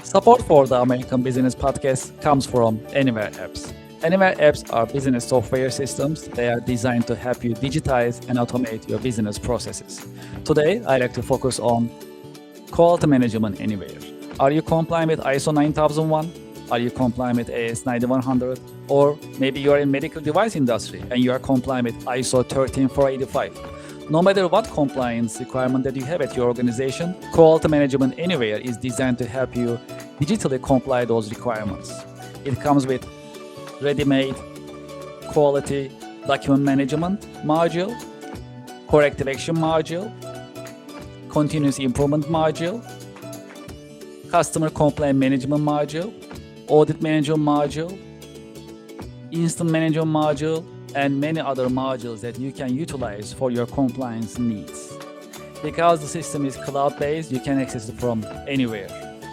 Support for the American Business Podcast comes from AnyWare apps. AnyWare apps are business software systems. They are designed to help you digitize and automate your business processes. Today, I like to focus on quality management anywhere. Are you compliant with ISO 9001? Are you compliant with AS 9100? Or maybe you are in medical device industry and you are compliant with ISO 13485. No matter what compliance requirement that you have at your organization, Quality Management Anywhere is designed to help you digitally comply those requirements. It comes with ready-made quality document management module, corrective action module, continuous improvement module, customer complaint management module, audit management module, instant management module, and many other modules that you can utilize for your compliance needs. Because the system is cloud-based, you can access it from anywhere.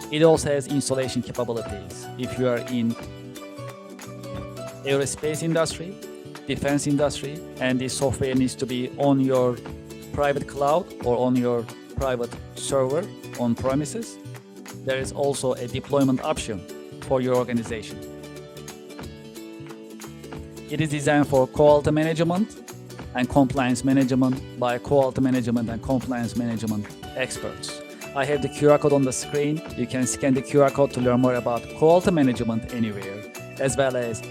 It also has installation capabilities. If you are in aerospace industry, defense industry, and this software needs to be on your private cloud or on your private server on premises, there is also a deployment option for your organization. It is designed for quality management and compliance management by quality management and compliance management experts. I have the QR code on the screen. You can scan the QR code to learn more about quality management anywhere, as well as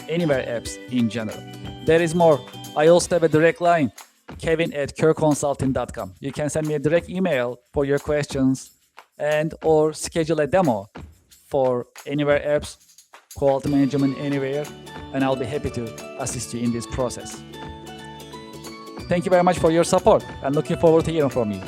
AnyWare apps in general. There is more. I also have a direct line, kevin@kerconsulting.com. You can send me a direct email for your questions and or schedule a demo for AnyWare apps, quality management anywhere, and I'll be happy to assist you in this process. Thank you very much for your support and looking forward to hearing from you.